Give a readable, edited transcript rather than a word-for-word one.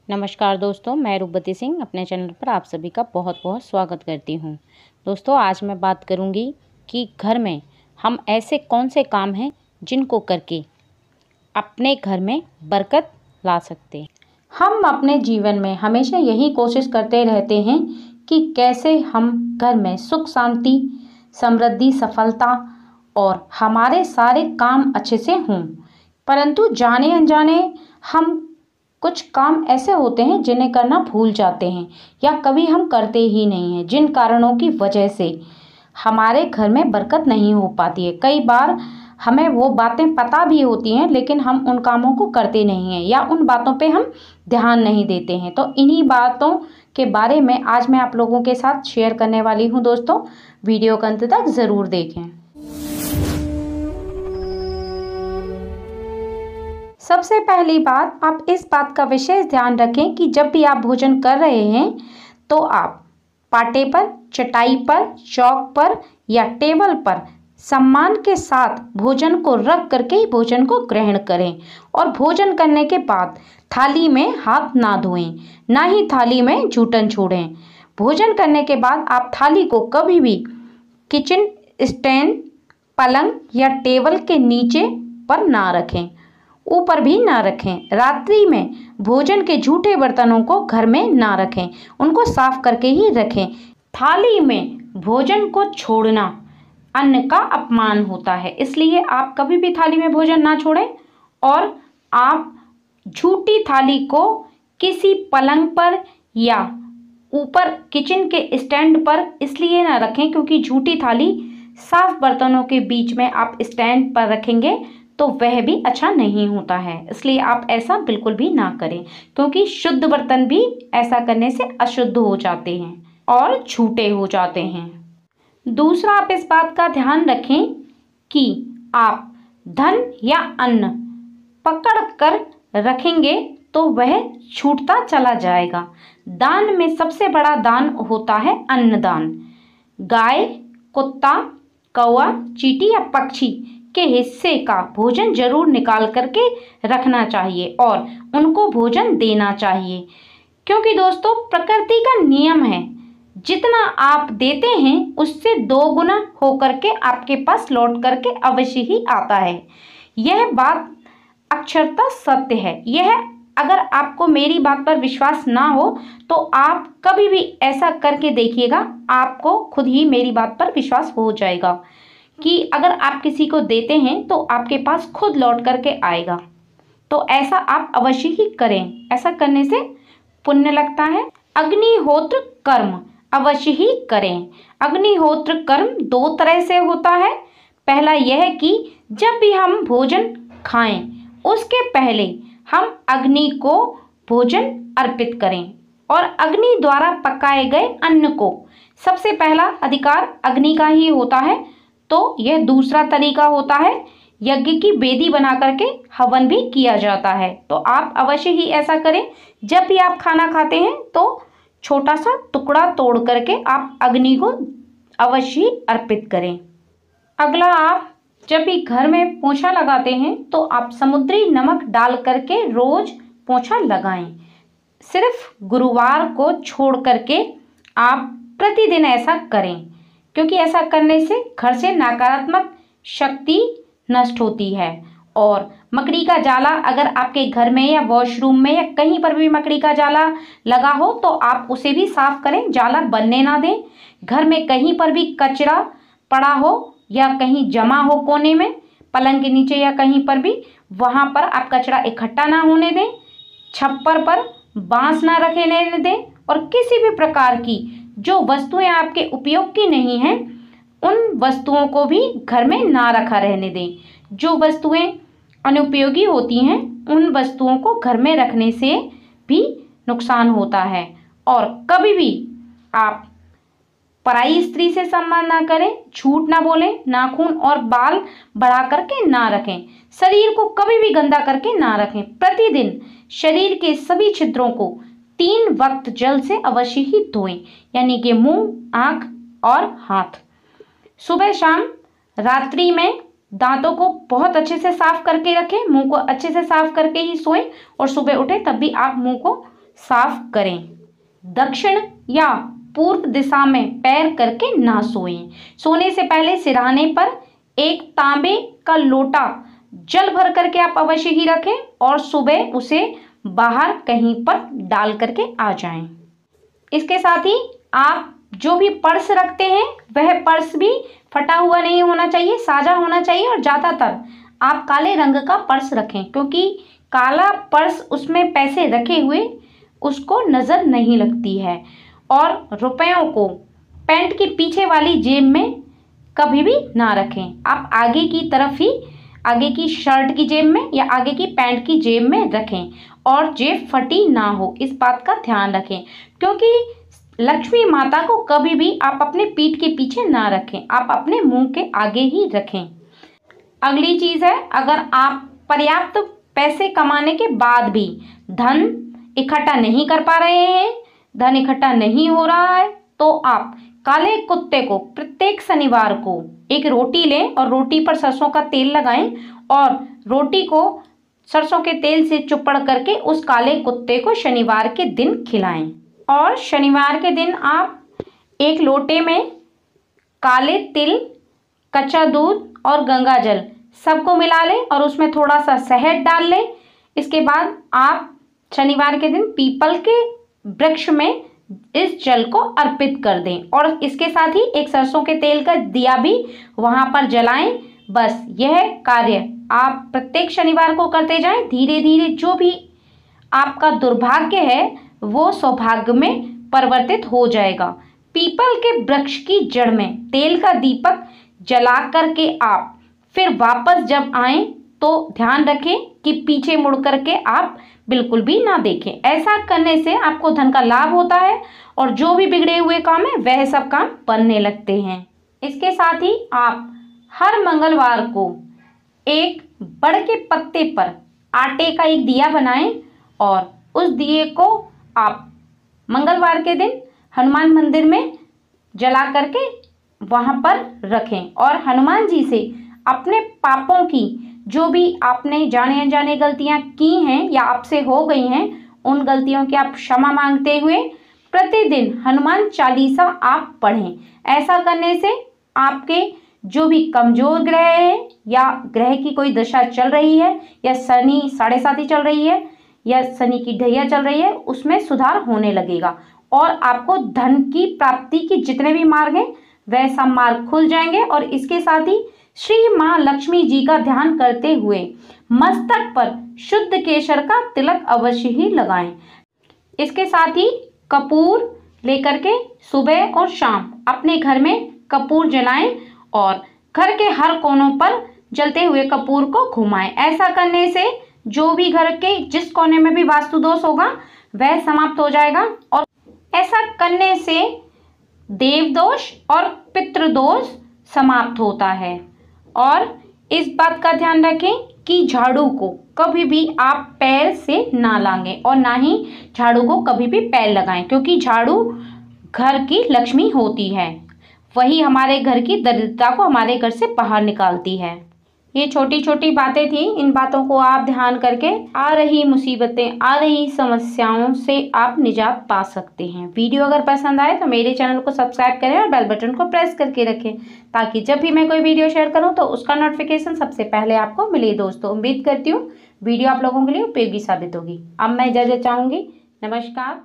नमस्कार दोस्तों, मैं रूपवती सिंह अपने चैनल पर आप सभी का बहुत बहुत स्वागत करती हूं। दोस्तों, आज मैं बात करूंगी कि घर में हम ऐसे कौन से काम हैं जिनको करके अपने घर में बरकत ला सकते हैं। हम अपने जीवन में हमेशा यही कोशिश करते रहते हैं कि कैसे हम घर में सुख शांति, समृद्धि, सफलता और हमारे सारे काम अच्छे से हों। परंतु जाने अनजाने हम कुछ काम ऐसे होते हैं जिन्हें करना भूल जाते हैं या कभी हम करते ही नहीं हैं, जिन कारणों की वजह से हमारे घर में बरकत नहीं हो पाती है। कई बार हमें वो बातें पता भी होती हैं लेकिन हम उन कामों को करते नहीं हैं या उन बातों पे हम ध्यान नहीं देते हैं। तो इन्हीं बातों के बारे में आज मैं आप लोगों के साथ शेयर करने वाली हूँ। दोस्तों, वीडियो के अंत तक ज़रूर देखें। सबसे पहली बात, आप इस बात का विशेष ध्यान रखें कि जब भी आप भोजन कर रहे हैं तो आप पाटे पर, चटाई पर, चौक पर या टेबल पर सम्मान के साथ भोजन को रख करके ही भोजन को ग्रहण करें। और भोजन करने के बाद थाली में हाथ ना धोएं, ना ही थाली में जूठन छोड़ें। भोजन करने के बाद आप थाली को कभी भी किचन स्टैंड, पलंग या टेबल के नीचे पर ना रखें, ऊपर भी ना रखें। रात्रि में भोजन के जूठे बर्तनों को घर में ना रखें, उनको साफ करके ही रखें। थाली में भोजन को छोड़ना अन्न का अपमान होता है, इसलिए आप कभी भी थाली में भोजन ना छोड़ें। और आप झूठी थाली को किसी पलंग पर या ऊपर किचन के स्टैंड पर इसलिए ना रखें क्योंकि झूठी थाली साफ बर्तनों के बीच में आप स्टैंड पर रखेंगे तो वह भी अच्छा नहीं होता है। इसलिए आप ऐसा बिल्कुल भी ना करें क्योंकि शुद्ध बर्तन भी ऐसा करने से अशुद्ध हो जाते हैं और झूठे हो जाते हैं। दूसरा, आप इस बात का ध्यान रखें कि आप धन या अन्न पकड़ कर रखेंगे तो वह छूटता चला जाएगा। दान में सबसे बड़ा दान होता है अन्नदान। गाय, कुत्ता, कौवा, चींटी या पक्षी के हिस्से का भोजन जरूर निकाल करके रखना चाहिए और उनको भोजन देना चाहिए, क्योंकि दोस्तों प्रकृति का नियम है, जितना आप देते हैं उससे 2 गुना होकर के आपके पास लौट करके अवश्य ही आता है। यह बात अक्षरशः सत्य है। यह अगर आपको मेरी बात पर विश्वास ना हो तो आप कभी भी ऐसा करके देखिएगा, आपको खुद ही मेरी बात पर विश्वास हो जाएगा कि अगर आप किसी को देते हैं तो आपके पास खुद लौट करके आएगा। तो ऐसा आप अवश्य ही करें, ऐसा करने से पुण्य लगता है। अग्निहोत्र कर्म अवश्य ही करें। अग्निहोत्र कर्म 2 तरह से होता है। पहला यह कि जब भी हम भोजन खाएं उसके पहले हम अग्नि को भोजन अर्पित करें और अग्नि द्वारा पकाए गए अन्न को सबसे पहला अधिकार अग्नि का ही होता है। तो यह दूसरा तरीका होता है, यज्ञ की वेदी बना करके हवन भी किया जाता है। तो आप अवश्य ही ऐसा करें। जब भी आप खाना खाते हैं तो छोटा सा टुकड़ा तोड़ करके आप अग्नि को अवश्य ही अर्पित करें। अगला, आप जब भी घर में पोछा लगाते हैं तो आप समुद्री नमक डाल करके रोज पोछा लगाएं। सिर्फ गुरुवार को छोड़ करके आप प्रतिदिन ऐसा करें, क्योंकि ऐसा करने से घर से नकारात्मक शक्ति नष्ट होती है। और मकड़ी का जाला अगर आपके घर में या वॉशरूम में या कहीं पर भी मकड़ी का जाला लगा हो तो आप उसे भी साफ करें, जाला बनने ना दें। घर में कहीं पर भी कचरा पड़ा हो या कहीं जमा हो कोने में, पलंग के नीचे या कहीं पर भी, वहाँ पर आप कचरा इकट्ठा ना होने दें। छप्पर पर बांस ना रखने दें और किसी भी प्रकार की जो वस्तुएं आपके उपयोग की नहीं हैं उन वस्तुओं को भी घर में ना रखा रहने दें। जो वस्तुएं अनुपयोगी होती हैं उन वस्तुओं को घर में रखने से भी नुकसान होता है। और कभी भी आप पराई स्त्री से संबंध ना करें, झूठ ना बोलें, नाखून और बाल बढ़ा करके ना रखें, शरीर को कभी भी गंदा करके ना रखें। प्रतिदिन शरीर के सभी छिद्रों को 3 वक्त जल से अवश्य ही धोएं, यानी कि मुंह, आंख और हाथ। सुबह शाम रात्रि में दांतों को बहुत अच्छे से साफ करके रखें, मुंह को अच्छे से साफ करके ही सोएं और सुबह उठे तब भी आप मुंह को साफ करें। दक्षिण या पूर्व दिशा में पैर करके ना सोएं। सोने से पहले सिरहाने पर एक तांबे का लोटा जल भर करके आप अवश्य ही रखें और सुबह उसे बाहर कहीं पर डाल करके आ जाएं। इसके साथ ही आप जो भी पर्स रखते हैं वह पर्स भी फटा हुआ नहीं होना चाहिए, साझा होना चाहिए और ज़्यादातर आप काले रंग का पर्स रखें, क्योंकि काला पर्स उसमें पैसे रखे हुए उसको नज़र नहीं लगती है। और रुपयों को पैंट के पीछे वाली जेब में कभी भी ना रखें। आप आगे की तरफ ही, आगे की शर्ट की जेब में या आगे की पैंट की जेब में रखें और जेब फटी ना हो, इस बात का ध्यान रखें। क्योंकि लक्ष्मी माता को कभी भी आप अपने पीठ के पीछे ना रखें, आप अपने मुंह के आगे ही रखें। अगली चीज़ है, अगर आप पर्याप्त पैसे कमाने के बाद भी धन इकट्ठा नहीं कर पा रहे हैं, धन इकट्ठा नहीं हो रहा है, तो आप काले कुत्ते को प्रत्येक शनिवार को एक रोटी लें और रोटी पर सरसों का तेल लगाएं और रोटी को सरसों के तेल से चुपड़ करके उस काले कुत्ते को शनिवार के दिन खिलाएं। और शनिवार के दिन आप एक लोटे में काले तिल, कच्चा दूध और गंगा जल सबको मिला लें और उसमें थोड़ा सा शहद डाल लें। इसके बाद आप शनिवार के दिन पीपल के वृक्ष में इस जल को अर्पित कर दें और इसके साथ ही एक सरसों के तेल का दिया भी वहां पर जलाएं। बस यह कार्य आप प्रत्येक शनिवार को करते जाएं। धीरे धीरे जो भी आपका दुर्भाग्य है वो सौभाग्य में परिवर्तित हो जाएगा। पीपल के वृक्ष की जड़ में तेल का दीपक जला करके आप फिर वापस जब आएं तो ध्यान रखें कि पीछे मुड़ करके आप बिल्कुल भी ना देखें। ऐसा करने से आपको धन का लाभ होता है और जो भी बिगड़े हुए काम है वह सब काम बनने लगते हैं। इसके साथ ही आप हर मंगलवार को एक बड़ के पत्ते पर आटे का एक दिया बनाएं और उस दिए को आप मंगलवार के दिन हनुमान मंदिर में जला करके वहां पर रखें और हनुमान जी से अपने पापों की, जो भी आपने जाने अनजाने गलतियां की हैं या आपसे हो गई हैं, उन गलतियों की आप क्षमा मांगते हुए प्रतिदिन हनुमान चालीसा आप पढ़ें। ऐसा करने से आपके जो भी कमजोर ग्रह है या ग्रह की कोई दशा चल रही है या शनि 7.5 चल रही है या शनि की ढैया चल रही है, उसमें सुधार होने लगेगा और आपको धन की प्राप्ति के जितने भी मार्ग हैं वह सब मार्ग खुल जाएंगे। और इसके साथ ही श्री माँ लक्ष्मी जी का ध्यान करते हुए मस्तक पर शुद्ध केसर का तिलक अवश्य ही लगाएं। इसके साथ ही कपूर लेकर के सुबह और शाम अपने घर में कपूर जलाएं और घर के हर कोनों पर जलते हुए कपूर को घुमाएं। ऐसा करने से जो भी घर के जिस कोने में भी वास्तु दोष होगा वह समाप्त हो जाएगा और ऐसा करने से देव दोष और पितृ दोष समाप्त होता है। और इस बात का ध्यान रखें कि झाड़ू को कभी भी आप पैर से ना लांघें और ना ही झाड़ू को कभी भी पैर लगाएं, क्योंकि झाड़ू घर की लक्ष्मी होती है, वही हमारे घर की दरिद्रता को हमारे घर से बाहर निकालती है। ये छोटी छोटी बातें थी, इन बातों को आप ध्यान करके आ रही मुसीबतें, आ रही समस्याओं से आप निजात पा सकते हैं। वीडियो अगर पसंद आए तो मेरे चैनल को सब्सक्राइब करें और बेल बटन को प्रेस करके रखें, ताकि जब भी मैं कोई वीडियो शेयर करूं तो उसका नोटिफिकेशन सबसे पहले आपको मिले। दोस्तों, उम्मीद करती हूँ वीडियो आप लोगों के लिए उपयोगी साबित होगी। अब मैं इजाज़त चाहूँगी। नमस्कार।